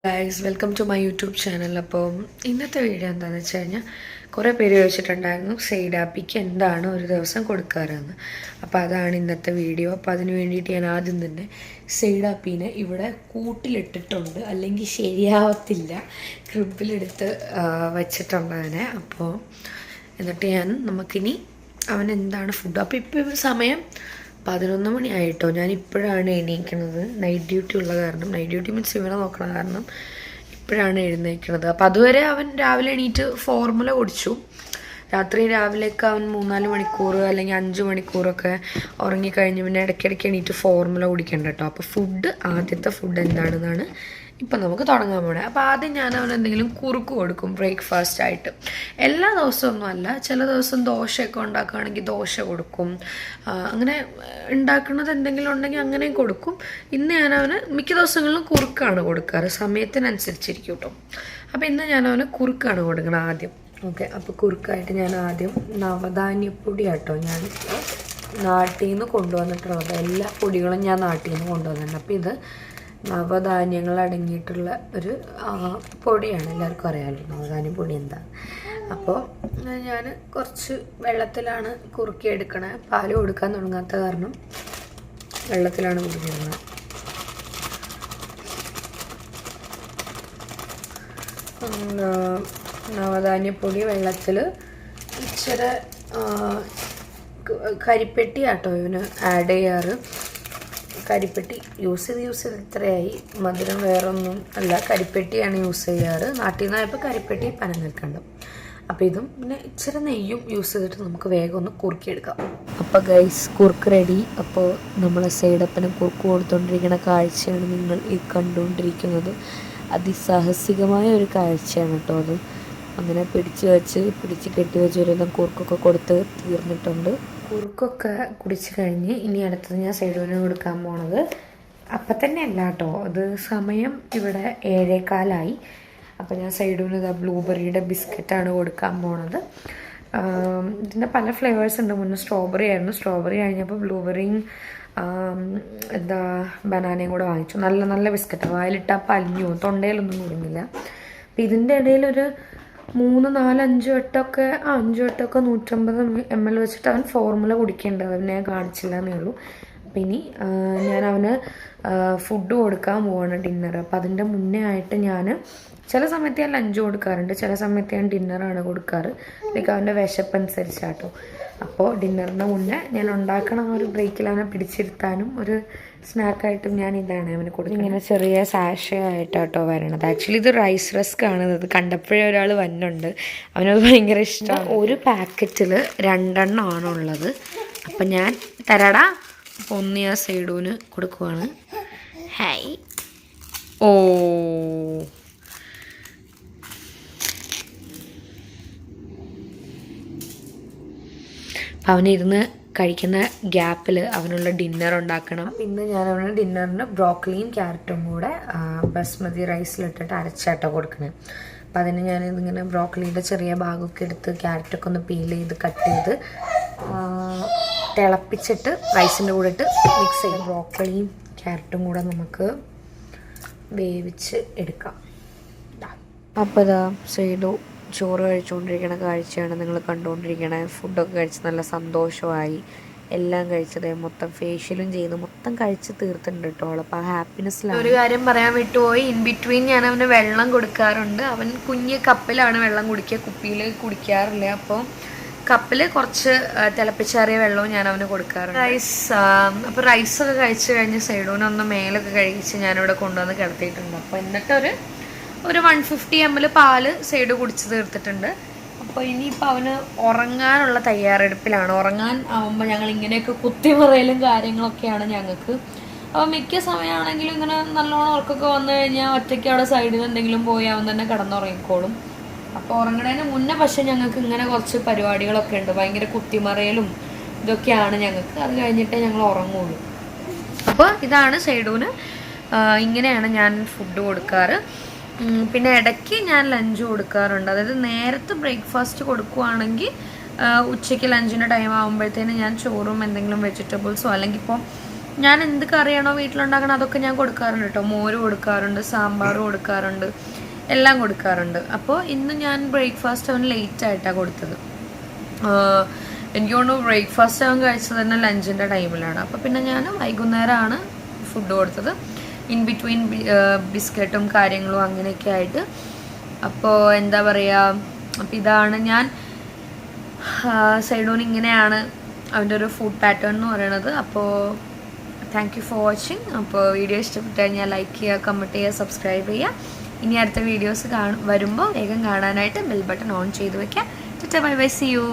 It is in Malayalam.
Guys welcome to my YouTube channel. അപ്പം ഇന്നത്തെ വീഡിയോ എന്താണെന്ന് വെച്ച് കഴിഞ്ഞാൽ കുറേ പേര് ചോദിച്ചിട്ടുണ്ടായിരുന്നു സെയ്ഡാപ്പിക്ക് എന്താണ് ഒരു ദിവസം കൊടുക്കാറെന്ന്. അപ്പോൾ അതാണ് ഇന്നത്തെ വീഡിയോ. അപ്പോൾ അതിന് വേണ്ടിയിട്ട് ഞാൻ ആദ്യം തന്നെ സെയ്ഡാപ്പീനെ ഇവിടെ കൂട്ടിലിട്ടിട്ടുണ്ട്, അല്ലെങ്കിൽ ശരിയാവത്തില്ല, ക്രിബിലെടുത്ത് വച്ചിട്ടുണ്ട് അതിനെ. അപ്പോൾ എന്നിട്ട് നമുക്കിനി അവൻ എന്താണ് ഫുഡ്. അപ്പോൾ ഇപ്പോൾ സമയം 11 മണിയായിട്ടോ. ഞാൻ ഇപ്പോഴാണ് എണീക്കണത്. നൈറ്റ് ഡ്യൂട്ടി ഉള്ള കാരണം, നൈറ്റ് ഡ്യൂട്ടി മീൻസ് ഇവനെ നോക്കണ കാരണം ഇപ്പോഴാണ് എഴുന്നേൽക്കണത്. അപ്പോൾ അതുവരെ അവൻ രാവിലെ എണീറ്റ് ഫോർമുല കുടിച്ചു. രാവിലെയൊക്കെ അവൻ 3-4 മണിക്കൂർ അല്ലെങ്കിൽ 5 മണിക്കൂറൊക്കെ ഉറങ്ങിക്കഴിഞ്ഞ് പിന്നെ ഇടയ്ക്കിടയ്ക്ക് എണീറ്റ് ഫോർമുല കുടിക്കണ്ട കേട്ടോ. അപ്പോൾ ആദ്യത്തെ ഫുഡ് എന്താണെന്നാണ് ഇപ്പം നമുക്ക് തുടങ്ങാൻ പോണേ. അപ്പോൾ ആദ്യം ഞാൻ അവൻ എന്തെങ്കിലും കുറുക്ക് കൊടുക്കും ബ്രേക്ക്ഫാസ്റ്റ് ആയിട്ട്. എല്ലാ ദിവസമൊന്നും അല്ല, ചില ദിവസം ദോശയൊക്കെ ഉണ്ടാക്കുകയാണെങ്കിൽ ദോശ കൊടുക്കും. അങ്ങനെ ഉണ്ടാക്കുന്നത് എന്തെങ്കിലും ഉണ്ടെങ്കിൽ അങ്ങനെയും കൊടുക്കും. ഇന്ന് ഞാൻ അവന് മിക്ക ദിവസങ്ങളിലും കുറുക്കാണ് കൊടുക്കാറ്, സമയത്തിനനുസരിച്ചിരിക്കും കേട്ടോ. അപ്പോൾ ഇന്ന് ഞാൻ അവന് കുറുക്കാണ് കൊടുക്കണം ആദ്യം. ഓക്കെ, അപ്പോൾ കുറുക്കായിട്ട് ഞാൻ ആദ്യം നവധാന്യപ്പൊടി ആട്ടോ ഞാൻ നാട്ടിൽ നിന്ന് കൊണ്ടുവന്നിട്ടുള്ളത്. എല്ലാ പൊടികളും ഞാൻ നാട്ടിൽ നിന്ന് കൊണ്ടുവന്നിട്ടുണ്ട്. അപ്പോൾ ഇത് നവധാന്യങ്ങൾ അടങ്ങിയിട്ടുള്ള ഒരു പൊടിയാണ്, എല്ലാവർക്കും അറിയാമല്ലോ നവധാന്യ പൊടി എന്താ. അപ്പോൾ ഞാൻ കുറച്ച് വെള്ളത്തിലാണ് കുറുക്കിയെടുക്കണേ. പാല് കൊടുക്കാൻ തുടങ്ങാത്ത കാരണം വെള്ളത്തിലാണ് കുറുക്കിയെടുക്കുന്നത്. നവധാന്യപ്പൊടി വെള്ളത്തിൽ ഇച്ചിരി കരിപ്പെട്ടി ആട്ടോ ഇവന് ആഡ് ചെയ്യാറ്. കരിപ്പെട്ടി യൂസ് ചെയ്ത് ഇത്രയായി. മധുരം വേറൊന്നും അല്ല, കരിപ്പെട്ടിയാണ് യൂസ് ചെയ്യാറ്. നാട്ടിൽ നിന്നായപ്പോൾ കരിപ്പെട്ടി പനങ്ങൽക്കണ്ടം. അപ്പോൾ ഇതും പിന്നെ ഇച്ചിരി നെയ്യും യൂസ് ചെയ്തിട്ട് നമുക്ക് വേഗം ഒന്ന് കുറുക്കിയെടുക്കാം. അപ്പോൾ ഗൈസ് കുറുക്ക് റെഡി. അപ്പോൾ നമ്മൾ സൈഡപ്പന് കുറുക്ക് കൊടുത്തുകൊണ്ടിരിക്കുന്ന കാഴ്ചയാണ് നിങ്ങൾ ഈ കണ്ടുകൊണ്ടിരിക്കുന്നത്. അതിസാഹസികമായ ഒരു കാഴ്ചയാണ് കേട്ടോ അത്. അങ്ങനെ പിടിച്ച് കെട്ടി വെച്ച് ഒരു കുറുക്കൊക്കെ കൊടുത്ത് തീർന്നിട്ടുണ്ട്. കുറുക്കൊക്കെ കുടിച്ച് കഴിഞ്ഞ് ഇനി അടുത്തത് ഞാൻ സൈഡുവിന് കൊടുക്കാൻ പോണത് അപ്പം തന്നെ അല്ല കേട്ടോ, അത് സമയം ഇവിടെ 7:15. അപ്പോൾ ഞാൻ സൈഡുവിന് ബ്ലൂബെറിയുടെ ബിസ്ക്കറ്റാണ് കൊടുക്കാൻ പോണത്. ഇതിൻ്റെ പല ഫ്ലേവേഴ്സ് ഉണ്ട്. മുന്നേ സ്ട്രോബെറി ആയിരുന്നു, സ്ട്രോബെറി കഴിഞ്ഞപ്പോൾ ബ്ലൂബെറിയും ബനാനയും കൂടെ വാങ്ങിച്ചു. നല്ല ബിസ്ക്കറ്റാണ്, വായിലിട്ടാൽ പലിഞ്ഞു പോകും, തൊണ്ടയിലൊന്നും കുടുങ്ങില്ല. അപ്പം ഇതിൻ്റെ ഇടയിലൊരു 3, 4, 5 വട്ടമൊക്കെ 150 ml വെച്ചിട്ട് അവൻ ഫോർമുല കുടിക്കേണ്ടത്. അവനെ ഞാൻ കാണിച്ചില്ല എന്നേ ഉള്ളൂ. അപ്പം ഇനി ഞാൻ അവന് ഫുഡ് കൊടുക്കാൻ പോവാണ്, ഡിന്നർ. അപ്പം അതിൻ്റെ മുന്നേ ആയിട്ട് ഞാൻ ചില സമയത്ത് ഞാൻ ലഞ്ച് കൊടുക്കാറുണ്ട്, ചില സമയത്ത് ഞാൻ ഡിന്നറാണ് കൊടുക്കാറ്. ലൈക്ക് അവൻ്റെ വിശപ്പ് അനുസരിച്ചാട്ടോ. അപ്പോൾ ഡിന്നറിന് മുന്നേ ഞാൻ ഉണ്ടാക്കണ ഒരു ബ്രേക്കിൽ അവനെ പിടിച്ചിരുത്താനും ഒരു സ്നാക്കായിട്ടും ഞാൻ ഇതാണ് അവന് കൊടുക്കുന്നത്. ഇങ്ങനെ ചെറിയ സാഷേ ആയിട്ടാട്ടോ വരണത്. ആക്ച്വലി ഇത് റൈസ് റസ്ക് ആണ്. ഇത് കണ്ടപ്പോഴേ ഒരാൾ വന്നുണ്ട്, അവനത് ഭയങ്കര ഇഷ്ടമാണ്. ഒരു പാക്കറ്റിൽ 2 എണ്ണമാണുള്ളത്. അപ്പം ഞാൻ തരാടാ. അപ്പോൾ ഒന്ന് ഞാൻ സൈഡൂന് കൊടുക്കുവാണ്. ഹായ്. ഓ, അവനിരുന്ന് കഴിക്കുന്ന ഗ്യാപ്പിൽ അവനുള്ള ഡിന്നർ ഉണ്ടാക്കണം. ഇന്ന് ഞാൻ അവന് ഡിന്നറിന് ബ്രോക്കലിയും ക്യാരറ്റും കൂടെ ബസ്മതി റൈസിലിട്ടിട്ട് അരച്ചാട്ടോ കൊടുക്കണേ. അപ്പം അതിന് ഞാൻ ഇതിങ്ങനെ ബ്രോക്കലിയുടെ ചെറിയ ഭാഗമൊക്കെ എടുത്ത് ക്യാരറ്റൊക്കെ ഒന്ന് പീൽ ചെയ്ത് കട്ട് ചെയ്ത് തിളപ്പിച്ചിട്ട് റൈസിൻ്റെ കൂടെ ഇട്ട് മിക്സ് ചെയ്ത് ബ്രോക്കലിയും ക്യാരറ്റും കൂടെ നമുക്ക് വേവിച്ച് എടുക്കാം. അപ്പോൾ ഇതാ സൈഡു ചോറ് കഴിച്ചുകൊണ്ടിരിക്കണ കാഴ്ചയാണ് നിങ്ങൾ കണ്ടുകൊണ്ടിരിക്കണേ. ഫുഡൊക്കെ കഴിച്ച് നല്ല സന്തോഷമായി. എല്ലാം കഴിച്ചത് മൊത്തം ഫേഷ്യലും ചെയ്ത് മൊത്തം കഴിച്ച് തീർത്തിട്ടുണ്ട് കേട്ടോ. അപ്പോൾ ആ ഹാപ്പിനെസ്സിലാണ്. ഒരു കാര്യം പറയാൻ വിട്ടുപോയി, ഇൻ ബിറ്റ്വീൻ ഞാൻ അവന് വെള്ളം കൊടുക്കാറുണ്ട്. അവൻ കുഞ്ഞ് കപ്പിലാണ് വെള്ളം കുടിക്കുക, കുപ്പിയിൽ കുടിക്കാറില്ല. അപ്പോൾ കപ്പിൽ കുറച്ച് തിളപ്പിച്ചാറിയ വെള്ളവും ഞാൻ അവന് കൊടുക്കാറുണ്ട്. അപ്പോൾ റൈസൊക്കെ കഴിച്ച് കഴിഞ്ഞ് സൈഡൂനൊന്ന് മേലൊക്കെ കഴിച്ച് ഞാനിവിടെ കൊണ്ടുവന്ന് കിടത്തിയിട്ടുണ്ട്. അപ്പോൾ എന്നിട്ടൊരു 150 ml പാല് സൈഡ് കുടിച്ച് തീർത്തിട്ടുണ്ട്. അപ്പോൾ ഇനിയിപ്പോൾ അവന് ഉറങ്ങാനുള്ള തയ്യാറെടുപ്പിലാണ്. ഉറങ്ങാൻ ആവുമ്പോൾ ഞങ്ങൾ ഇങ്ങനെയൊക്കെ കുത്തിമറയലും കാര്യങ്ങളൊക്കെയാണ് ഞങ്ങൾക്ക്. അപ്പോൾ മിക്ക സമയമാണെങ്കിലും ഇങ്ങനെ നല്ലോണം ഉറക്കമൊക്കെ വന്നു കഴിഞ്ഞാൽ ഒറ്റയ്ക്ക് അവിടെ സൈഡിൽ എന്തെങ്കിലും പോയി അവൻ തന്നെ കിടന്നുറങ്ങിക്കോളും. അപ്പോൾ ഉറങ്ങണതിന് മുന്നേ പക്ഷേ ഞങ്ങൾക്ക് ഇങ്ങനെ കുറച്ച് പരിപാടികളൊക്കെ ഉണ്ട്. ഭയങ്കര കുത്തിമറയലും ഇതൊക്കെയാണ് ഞങ്ങൾക്ക്. അത് കഴിഞ്ഞിട്ടേ ഞങ്ങൾ ഉറങ്ങുള്ളൂ. അപ്പോൾ ഇതാണ് സൈഡൂന്. ഇങ്ങനെയാണ് ഞാൻ ഫുഡ് കൊടുക്കാറ്. പിന്നെ ഇടയ്ക്ക് ഞാൻ ലഞ്ച് കൊടുക്കാറുണ്ട്. അതായത് നേരത്തെ ബ്രേക്ക്ഫാസ്റ്റ് കൊടുക്കുകയാണെങ്കിൽ ഉച്ചയ്ക്ക് ലഞ്ചിൻ്റെ ടൈം ആകുമ്പോഴത്തേന് ഞാൻ ചോറും എന്തെങ്കിലും വെജിറ്റബിൾസോ അല്ലെങ്കിൽ ഇപ്പോൾ ഞാൻ എന്ത് കറിയാണോ വീട്ടിലുണ്ടാക്കണം അതൊക്കെ ഞാൻ കൊടുക്കാറുണ്ട് കേട്ടോ. മോര് കൊടുക്കാറുണ്ട്, സാമ്പാർ കൊടുക്കാറുണ്ട്, എല്ലാം കൊടുക്കാറുണ്ട്. അപ്പോൾ ഇന്ന് ഞാൻ ബ്രേക്ക്ഫാസ്റ്റ് അവൻ ലേറ്റായിട്ടാണ് കൊടുത്തത്. എനിക്ക് തോന്നുന്നു ബ്രേക്ക്ഫാസ്റ്റ് അവൻ കഴിച്ചത് തന്നെ ലഞ്ചിൻ്റെ ടൈമിലാണ്. അപ്പോൾ പിന്നെ ഞാൻ വൈകുന്നേരമാണ് ഫുഡ് കൊടുത്തത്, ഇൻ ബിറ്റ്വീൻ ബിസ്ക്കറ്റും കാര്യങ്ങളും അങ്ങനെയൊക്കെ ആയിട്ട്. അപ്പോൾ എന്താ പറയുക, അപ്പോൾ ഇതാണ് ഞാൻ സൈഡോൺ, ഇങ്ങനെയാണ് അവൻ്റെ ഒരു ഫുഡ് പാറ്റേൺ എന്ന് പറയുന്നത്. അപ്പോൾ താങ്ക് യു ഫോർ വാച്ചിങ്. അപ്പോൾ വീഡിയോ ഇഷ്ടപ്പെട്ട് കഴിഞ്ഞാൽ ലൈക്ക് ചെയ്യുക, കമൻറ്റ് ചെയ്യുക, സബ്സ്ക്രൈബ് ചെയ്യുക. ഇനി അടുത്ത വീഡിയോസ് വരുമ്പോൾ വേഗം കാണാനായിട്ട് ബെൽ ബട്ടൺ ഓൺ ചെയ്ത് വെക്കാം. Bye bye, see U.